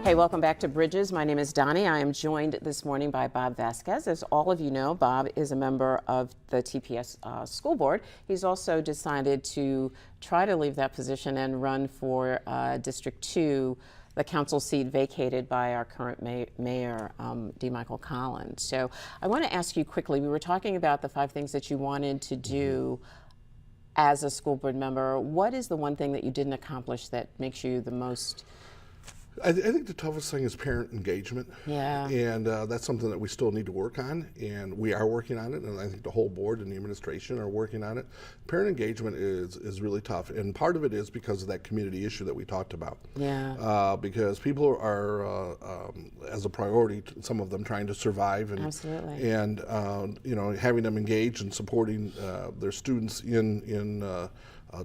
Hey, welcome back to Bridges. My name is Donnie. I am joined this morning by Bob Vasquez. As all of you know, Bob is a member of the TPS school board. He's also decided to try to leave that position and run for District 2, the council seat vacated by our current mayor, D. Michael Collins. So I want to ask you quickly, we were talking about the 5 things that you wanted to do as a school board member. What is the one thing that you didn't accomplish that makes you the most... I think the toughest thing is parent engagement. Yeah. And that's something that we still need to work on, and we are working on it, and I think the whole board and the administration are working on it. Parent engagement is really tough, and part of it is because of that community issue that we talked about. Yeah. Because people are, as a priority, some of them trying to survive. And, absolutely. And, you know, having them engaged and supporting their students in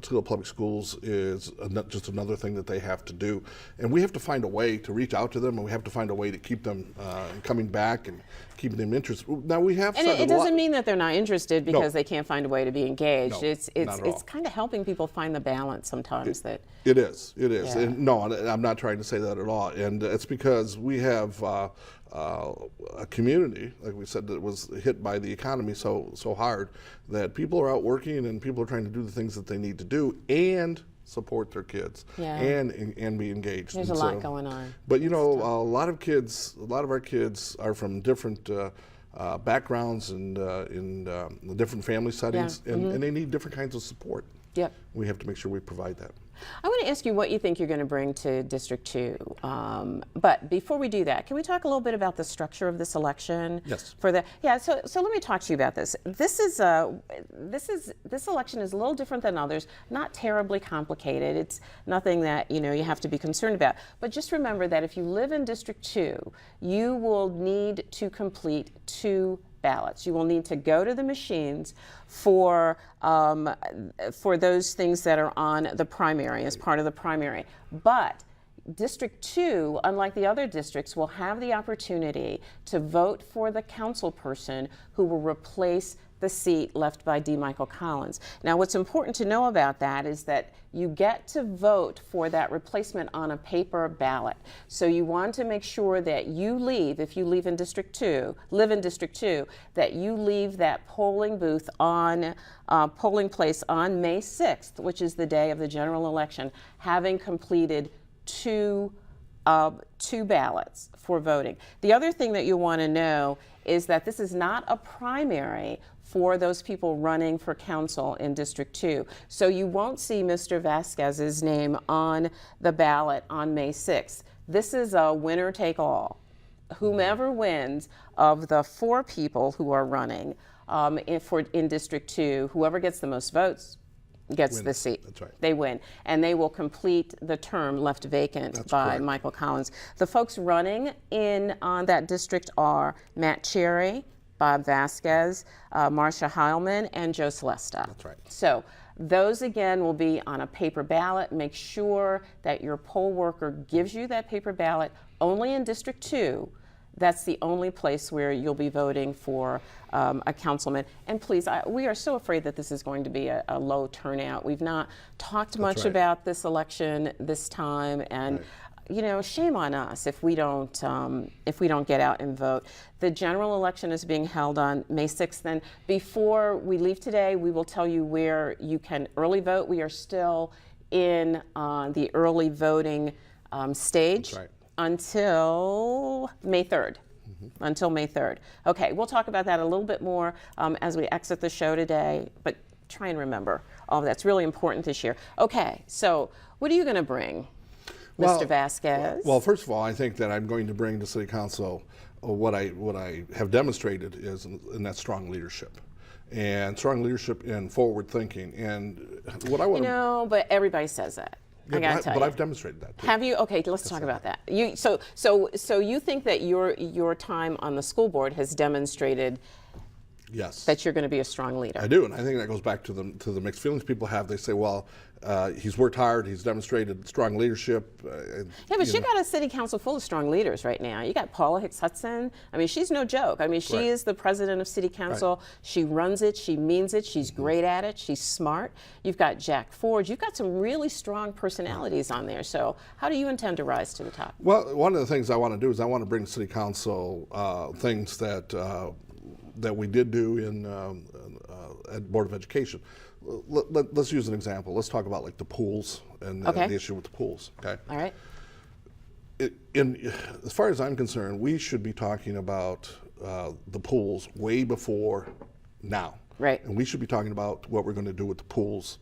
Toledo Public Schools is just another thing that they have to do. And we have to find a way to reach out to them, and we have to find a way to keep them coming back and keeping them interested. Now we have and it doesn't mean that they're not interested because they can't find a way to be engaged. No, it's kind of helping people find the balance sometimes. It is. Yeah. And no, I'm not trying to say that at all. And it's because we have a community, like we said, that was hit by the economy so hard that people are out working and people are trying to do the things that they need to do and support their kids. Yeah. and be engaged. There's a lot going on. But you know, a lot of our kids are from different backgrounds and in different family settings, and they need different kinds of support. Yep. We have to make sure we provide that. I want to ask you what you think you're going to bring to District 2. But before we do that, can we talk a little bit about the structure of this election? Yes. So let me talk to you about this. This election is a little different than others, not terribly complicated. It's nothing that you have to be concerned about. But just remember that if you live in District 2, you will need to complete 2 ballots. You will need to go to the machines for those things that are on the primary, as part of the primary. But District 2, unlike the other districts, will have the opportunity to vote for the council person who will replace the seat left by D. Michael Collins. Now, what's important to know about that is that you get to vote for that replacement on a paper ballot. So you want to make sure that you leave, if you live in District 2, that you leave that polling booth on, polling place on May 6th, which is the day of the general election, having completed 2 ballots for voting. The other thing that you want to know is that this is not a primary for those people running for council in District 2. So you won't see Mr. Vasquez's name on the ballot on May 6th. This is a winner take all. Whomever wins of the 4 people who are running in District 2, whoever gets the most votes gets the seat. That's right. They win. And they will complete the term left vacant by correct. Michael Collins. The folks running on that district are Matt Cherry, Bob Vasquez, Marcia Heilman, and Joe Celesta. That's right. So those again will be on a paper ballot. Make sure that your poll worker gives you that paper ballot only in District 2. That's the only place where you'll be voting for a councilman. And please, we are so afraid that this is going to be a low turnout. We've not talked much about this election this time, and shame on us if we don't get out and vote. The general election is being held on May 6th. And before we leave today, we will tell you where you can early vote. We are still in the early voting stage. That's right. Until May 3rd. Until May 3rd. Okay, we'll talk about that a little bit more as we exit the show today, but try and remember all of that's really important this year. Okay, so what are you going to bring, Mr. Vasquez? Well, first of all, I think that I'm going to bring to City Council what I have demonstrated is in that strong leadership. And strong leadership and forward thinking. And what I want to... but everybody says that. Yeah, I gotta tell you. But I've demonstrated that too. Have you? Okay, let's talk about that. So you think that your time on the school board has demonstrated Yes. that you're going to be a strong leader? I do, and I think that goes back to the mixed feelings people have. They say, well, he's worked hard. He's demonstrated strong leadership. Yeah, but you got a city council full of strong leaders right now. You got Paula Hicks Hudson. I mean, she's no joke. I mean, she Right. is the president of city council. Right. She runs it. She means it. She's great at it. She's smart. You've got Jack Ford. You've got some really strong personalities on there. So how do you intend to rise to the top? Well, one of the things I want to do is I want to bring city council things that we did do in at Board of Education. Let's use an example. Let's talk about like the pools and Okay. the issue with the pools. Okay. All right. As far as I'm concerned, we should be talking about the pools way before now. Right. And we should be talking about what we're going to do with the pools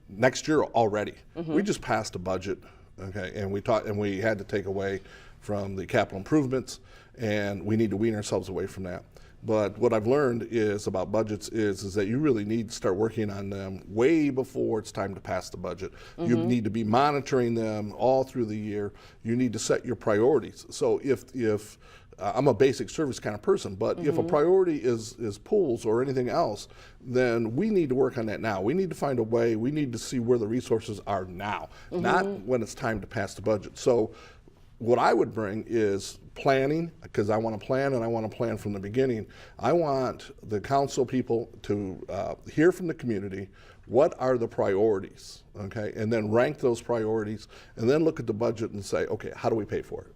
next year already. We just passed a budget, okay, and we had to take away from the capital improvements, and we need to wean ourselves away from that. But what I've learned is about budgets is that you really need to start working on them way before it's time to pass the budget. You need to be monitoring them all through the year. You need to set your priorities. So if I'm a basic service kind of person, but if a priority is pools or anything else, then we need to work on that now. We need to find a way. We need to see where the resources are now, not when it's time to pass the budget. So what I would bring is planning, because I want to plan, and I want to plan from the beginning. I want the council people to hear from the community what are the priorities, okay, and then rank those priorities, and then look at the budget and say, okay, how do we pay for it?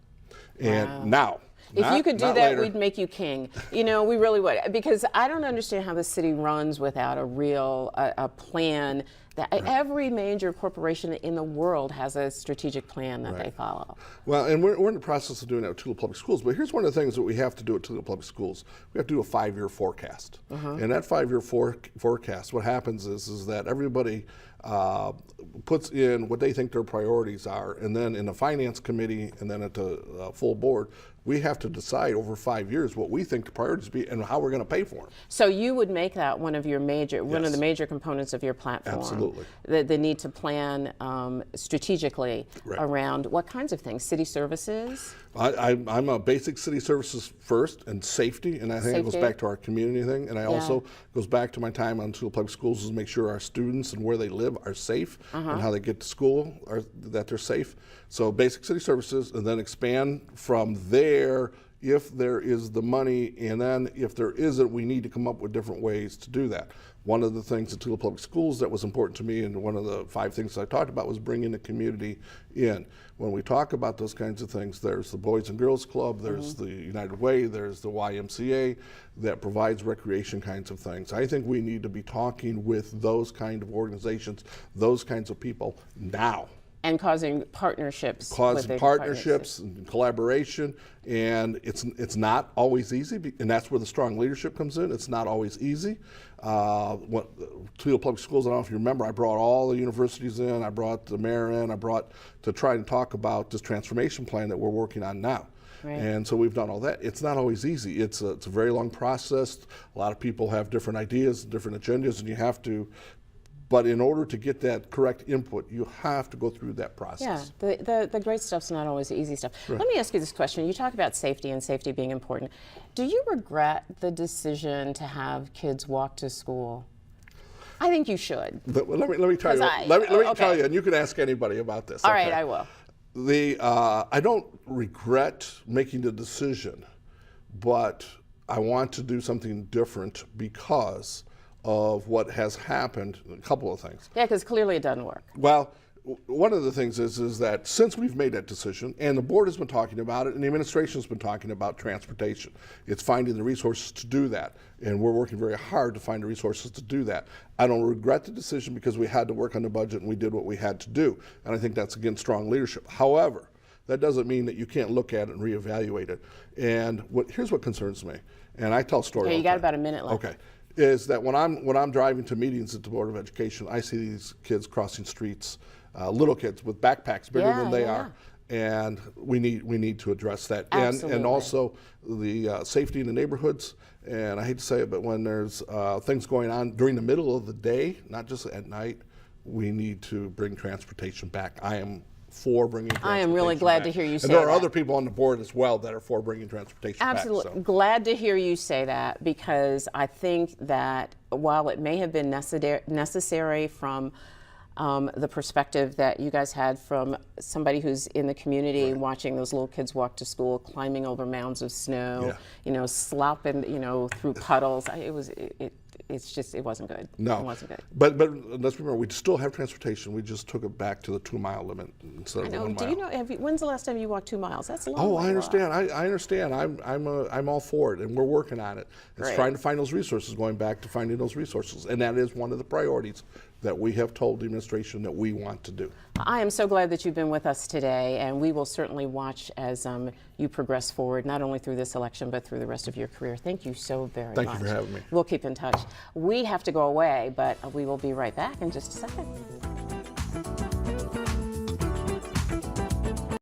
And now. If you could do that, later. we'd make you king. You know, we really would. Because I don't understand how the city runs without a real a plan. That every major corporation in the world has a strategic plan that they follow. Well, and we're in the process of doing that with Tulip Public Schools. But here's one of the things that we have to do at Tulip Public Schools. We have to do a 5-year forecast. And that 5-year forecast, what happens is that everybody puts in what they think their priorities are, and then in the finance committee and then at the full board, we have to decide over 5 years what we think the priorities be and how we're going to pay for them. So you would make that one of your major, one of the Yes. major components of your platform. Absolutely. The need to plan strategically Right. around what kinds of things? City services? I'm a basic city services first and safety, and I think it goes Safety. back to our community thing, and I also goes back to my time on Tulip Public Schools is to make sure our students and where they live are safe and how they get to school that they're safe. So basic city services, and then expand from there if there is the money, and then if there isn't, we need to come up with different ways to do that. One of the things at Tulip Public Schools that was important to me, and one of the 5 things I talked about, was bringing the community in. When we talk about those kinds of things, there's the Boys and Girls Club, there's the United Way, there's the YMCA that provides recreation kinds of things. I think we need to be talking with those kind of organizations, those kinds of people now. And causing partnerships. Causing partnerships and collaboration, and it's not always easy, and that's where the strong leadership comes in. It's not always easy. Toledo Public Schools, I don't know if you remember, I brought all the universities in, I brought the mayor in, to try and talk about this transformation plan that we're working on now. Right. And so we've done all that. It's not always easy. It's a very long process. A lot of people have different ideas, different agendas, and you have to. But in order to get that correct input, you have to go through that process. Yeah, the great stuff's not always the easy stuff. Right. Let me ask you this question. You talk about safety and safety being important. Do you regret the decision to have kids walk to school? I think you should. But let me tell you. Let me tell you, and you can ask anybody about this. All right, I will. I don't regret making the decision, but I want to do something different because of what has happened. A couple of things. Yeah, because clearly it doesn't work. Well, one of the things is that since we've made that decision, and the board has been talking about it, and the administration has been talking about transportation, it's finding the resources to do that, and we're working very hard to find the resources to do that. I don't regret the decision because we had to work on the budget and we did what we had to do, and I think that's, again, strong leadership. However, that doesn't mean that you can't look at it and reevaluate it. And here's what concerns me, and I tell a story. Okay, you all the got time. about a minute left. Okay. Is that when I'm driving to meetings at the Board of Education, I see these kids crossing streets, little kids with backpacks bigger than they are, and we need to address that. And also the safety in the neighborhoods. And I hate to say it, but when there's things going on during the middle of the day, not just at night, we need to bring transportation back. I am for bringing transportation I am really glad back. to hear you say that. And there are that. other people on the board as well that are for bringing transportation Absolutely. back. So. Glad to hear you say that, because I think that while it may have been necessary from the perspective that you guys had from somebody who's in the community, watching those little kids walk to school, climbing over mounds of snow, slopping, through puddles. It wasn't good. No, it wasn't good. But let's remember, we still have transportation. We just took it back to the 2-mile limit instead of the 1 mile. Do you know? When's the last time you walked 2 miles? That's a long. Oh, way I to understand. walk. I understand. I'm all for it, and we're working on it. It's Great. trying to find those resources, going back to finding those resources, and that is one of the priorities that we have told the administration that we want to do. I am so glad that you've been with us today, and we will certainly watch as you progress forward, not only through this election, but through the rest of your career. Thank you so very much. Thank you for having me. We'll keep in touch. We have to go away, but we will be right back in just a second.